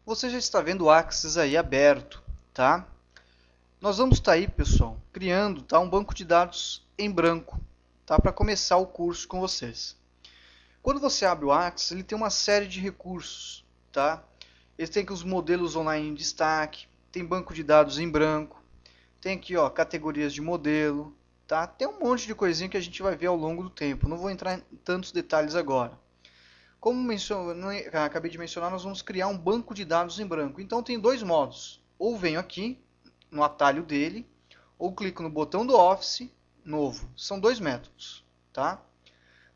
Você já está vendo o Axis aí aberto, tá? Nós vamos estar aí, pessoal, criando, tá, um banco de dados em branco, tá, para começar o curso com vocês. Quando você abre o Axis, ele tem uma série de recursos, tá? Ele tem aqui os modelos online em destaque, tem banco de dados em branco, tem aqui, ó, categorias de modelo, tá? Tem um monte de coisinha que a gente vai ver ao longo do tempo. Não vou entrar em tantos detalhes agora. Como acabei de mencionar, nós vamos criar um banco de dados em branco. Então tem dois modos. Ou venho aqui no atalho dele, ou clico no botão do Office, novo. São dois métodos, tá?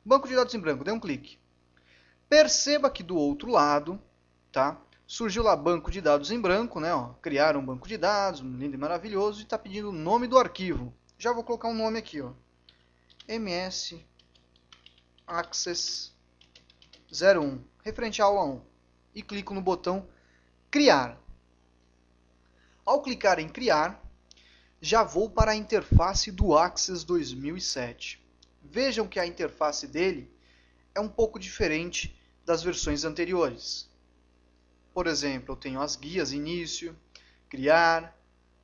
Banco de dados em branco, dê um clique. Perceba que do outro lado, tá? Surgiu lá banco de dados em branco, né? Ó, criaram um banco de dados, lindo e maravilhoso, e está pedindo o nome do arquivo. Já vou colocar um nome aqui, ó. MS Access 01, referente à aula 1. E clico no botão Criar. Ao clicar em Criar, já vou para a interface do Access 2007. Vejam que a interface dele é um pouco diferente das versões anteriores. Por exemplo, eu tenho as guias início, criar,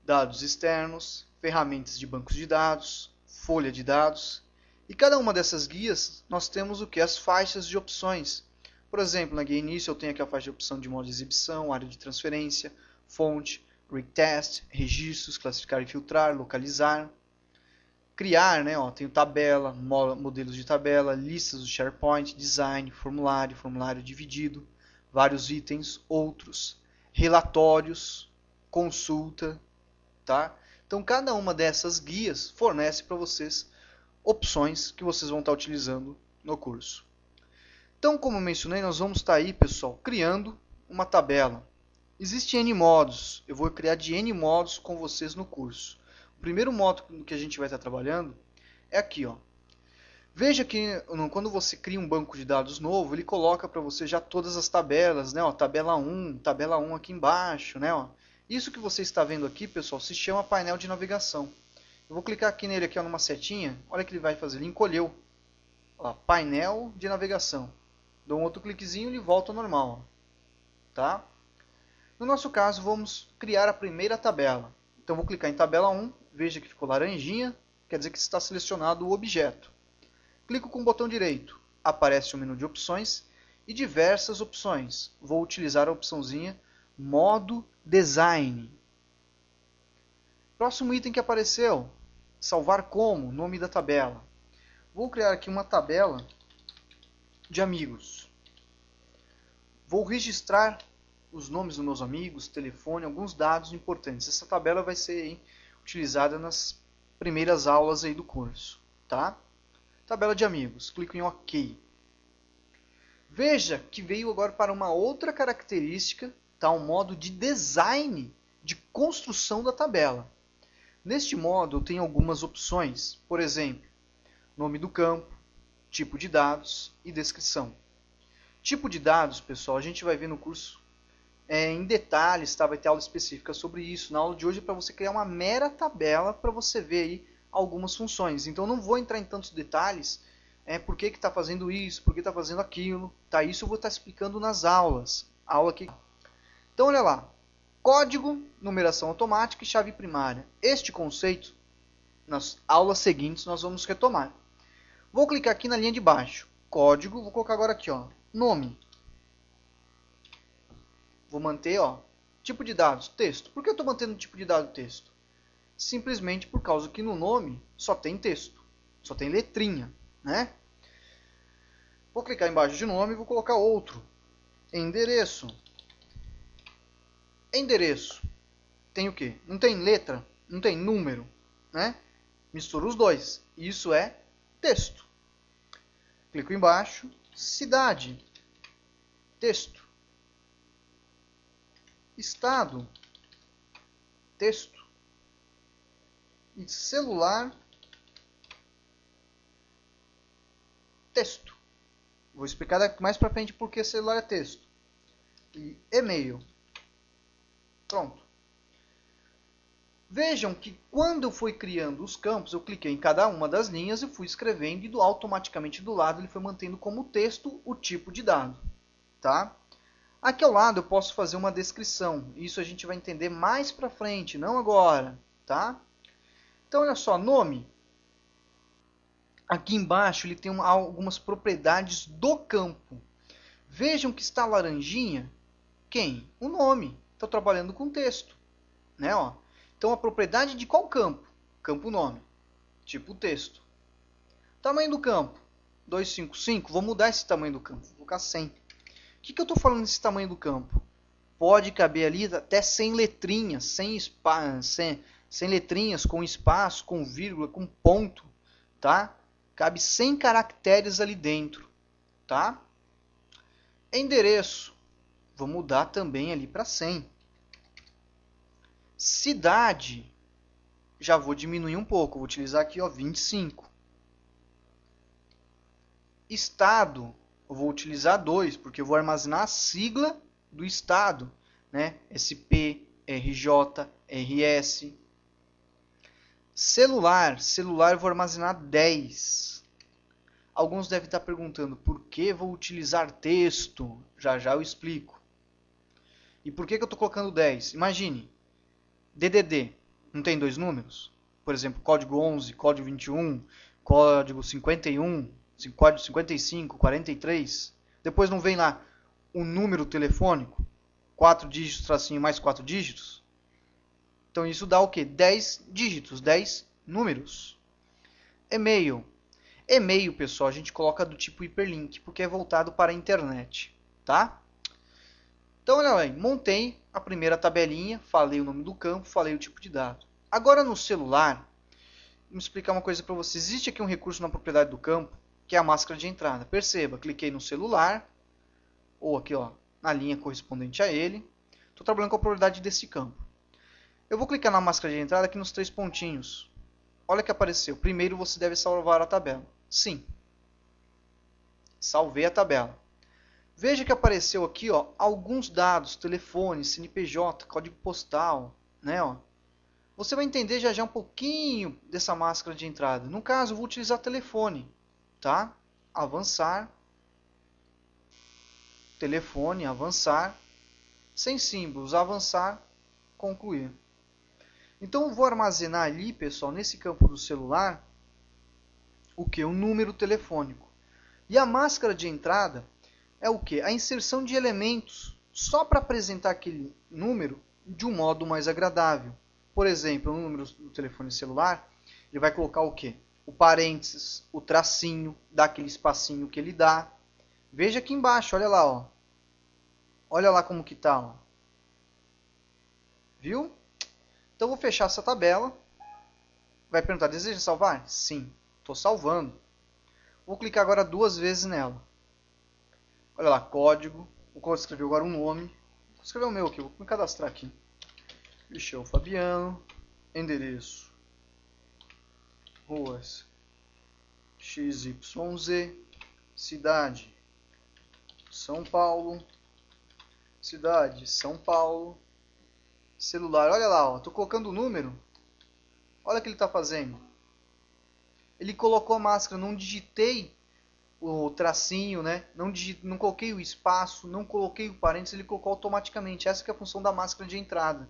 dados externos, ferramentas de bancos de dados, folha de dados. E cada uma dessas guias nós temos o que? As faixas de opções. Por exemplo, na guia início eu tenho aqui a faixa de opção de modo de exibição, área de transferência, fonte, retest, registros, classificar e filtrar, localizar. Criar, né? Ó, tenho tabela, modelos de tabela, listas do SharePoint, design, formulário dividido, vários itens, outros, relatórios, consulta, tá? Então cada uma dessas guias fornece para vocês opções que vocês vão estar utilizando no curso. Então, como eu mencionei, nós vamos estar aí, pessoal, criando uma tabela. Existem N modos, eu vou criar de N modos com vocês no curso. O primeiro modo que a gente vai estar trabalhando é aqui, ó. Veja que quando você cria um banco de dados novo, ele coloca para você já todas as tabelas, né? Ó, tabela 1 aqui embaixo, né? Ó. Isso que você está vendo aqui, pessoal, se chama painel de navegação. Eu vou clicar aqui nele, aqui, ó, numa setinha, olha o que ele vai fazer, ele encolheu. Ó, painel de navegação. Dou um outro cliquezinho e ele volta ao normal. Ó. Tá? No nosso caso, vamos criar a primeira tabela. Então, vou clicar em tabela 1, veja que ficou laranjinha, quer dizer que está selecionado o objeto. Clico com o botão direito, aparece o menu de opções e diversas opções. Vou utilizar a opçãozinha Modo Design. Próximo item que apareceu, salvar como, nome da tabela. Vou criar aqui uma tabela de amigos. Vou registrar os nomes dos meus amigos, telefone, alguns dados importantes. Essa tabela vai ser utilizada nas primeiras aulas aí do curso, tá? Tabela de amigos, clico em OK. Veja que veio agora para uma outra característica, tá? Um modo de design de construção da tabela. Neste modo eu tenho algumas opções, por exemplo, nome do campo, tipo de dados e descrição. Tipo de dados, pessoal, a gente vai ver no curso em detalhes, tá? Vai ter aula específica sobre isso. Na aula de hoje é para você criar uma mera tabela para você ver aí algumas funções. Então não vou entrar em tantos detalhes, por que está fazendo isso, por que está fazendo aquilo. Tá? Isso eu vou estar explicando nas aulas. Aula aqui. Então olha lá, código, numeração automática e chave primária. Este conceito, nas aulas seguintes, nós vamos retomar. Vou clicar aqui na linha de baixo, código, vou colocar agora aqui, ó, nome. Vou manter, ó, tipo de dados, texto. Por que eu estou mantendo o tipo de dado texto? Simplesmente por causa que no nome só tem texto, só tem letrinha, né? Vou clicar embaixo de nome e vou colocar outro. Endereço. Endereço. Tem o quê? Não tem letra, não tem número, né? Misturo os dois. Isso é texto. Clico embaixo. Cidade. Texto. Estado. Texto. E celular. Texto. Vou explicar mais para frente por que celular é texto. E e-mail. Pronto. Vejam que quando eu fui criando os campos, eu cliquei em cada uma das linhas e fui escrevendo e automaticamente do lado ele foi mantendo como texto o tipo de dado. Tá? Aqui ao lado eu posso fazer uma descrição. Isso a gente vai entender mais para frente, não agora, tá? Então, olha só, nome. Aqui embaixo ele tem algumas propriedades do campo. Vejam que está laranjinha. Quem? O nome. Estou trabalhando com texto. Né, ó? Então, a propriedade de qual campo? Campo nome. Tipo texto. Tamanho do campo. 255. Vou mudar esse tamanho do campo. Vou colocar 100. O que eu estou falando desse tamanho do campo? Pode caber ali até 100 letrinhas. 100 letrinhas com espaço, com vírgula, com ponto. Tá? Cabe 100 caracteres ali dentro. Tá? Endereço. Vou mudar também ali para 100. Cidade. Já vou diminuir um pouco. Vou utilizar aqui, ó, 25. Estado. Eu vou utilizar 2, porque eu vou armazenar a sigla do estado. Né? SP, RJ, RS. Celular. Celular eu vou armazenar 10. Alguns devem estar perguntando, por que vou utilizar texto? Já já eu explico. E por que eu estou colocando 10? Imagine, DDD, não tem 2 números? Por exemplo, código 11, código 21, código 51, código 55, 43. Depois não vem lá um número telefônico, 4 dígitos, tracinho mais 4 dígitos? Então isso dá o quê? 10 dígitos, 10 números. E-mail. E-mail, pessoal, a gente coloca do tipo hiperlink, porque é voltado para a internet, tá? Então, olha aí, montei a primeira tabelinha, falei o nome do campo, falei o tipo de dado. Agora no celular, vou explicar uma coisa para vocês. Existe aqui um recurso na propriedade do campo, que é a máscara de entrada. Perceba, cliquei no celular, ou aqui, ó, na linha correspondente a ele. Estou trabalhando com a propriedade desse campo. Eu vou clicar na máscara de entrada aqui nos 3 pontinhos. Olha que apareceu. Primeiro você deve salvar a tabela. Sim. Salvei a tabela. Veja que apareceu aqui, ó, alguns dados, telefone, CNPJ, código postal, né, ó. Você vai entender já já um pouquinho dessa máscara de entrada. No caso, eu vou utilizar telefone, tá? Avançar. Telefone, avançar. Sem símbolos, avançar, concluir. Então, eu vou armazenar ali, pessoal, nesse campo do celular, o que? O número telefônico. E a máscara de entrada é o que? A inserção de elementos só para apresentar aquele número de um modo mais agradável. Por exemplo, no número do telefone celular, ele vai colocar o que? O parênteses, o tracinho, dá aquele espacinho que ele dá. Veja aqui embaixo, olha lá, ó. Olha lá como que tá, ó. Viu? Então, vou fechar essa tabela. Vai perguntar, deseja salvar? Sim, estou salvando. Vou clicar agora 2 vezes nela. Olha lá, código. Vou escrever agora um nome. Vou escrever o meu aqui, vou me cadastrar aqui. Michel Fabiano. Endereço. Ruas. XYZ. Cidade. São Paulo. Cidade, São Paulo. Celular, olha lá, ó, tô colocando o número. Olha o que ele está fazendo. Ele colocou a máscara, não digitei o tracinho, né? Não coloquei o espaço, não coloquei o parênteses, ele colocou automaticamente. Essa que é a função da máscara de entrada.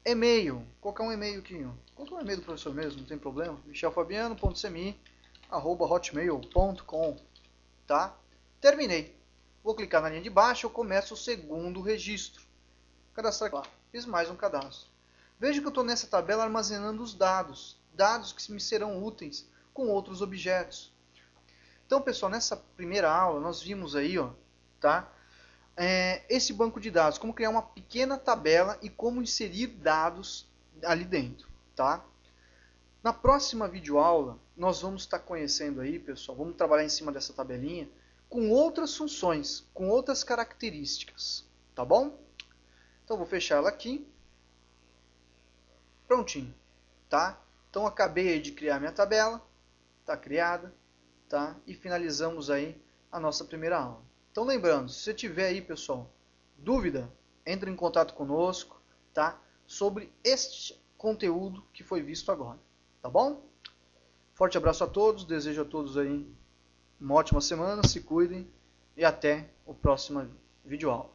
E-mail, vou colocar um e-mail aqui. Ó. Vou colocar um e-mail do professor mesmo, não tem problema. michelfabiano.cmi@hotmail.com, tá? Terminei. Vou clicar na linha de baixo, eu começo o segundo registro. Cadastrar aqui. Fiz mais um cadastro. Veja que eu estou nessa tabela armazenando os dados. Dados que me serão úteis com outros objetos. Então, pessoal, nessa primeira aula, nós vimos aí, ó, tá? Esse banco de dados, como criar uma pequena tabela e como inserir dados ali dentro, tá? Na próxima videoaula, nós vamos estar conhecendo aí, pessoal, vamos trabalhar em cima dessa tabelinha com outras funções, com outras características, tá bom? Então, vou fechar ela aqui. Prontinho, tá? Então, acabei de criar minha tabela, tá criada, tá? E finalizamos aí a nossa primeira aula. Então, lembrando, se você tiver aí, pessoal, dúvida, entre em contato conosco, tá? Sobre este conteúdo que foi visto agora, tá bom? Forte abraço a todos, desejo a todos aí uma ótima semana, se cuidem e até o próximo vídeo. Videoaula.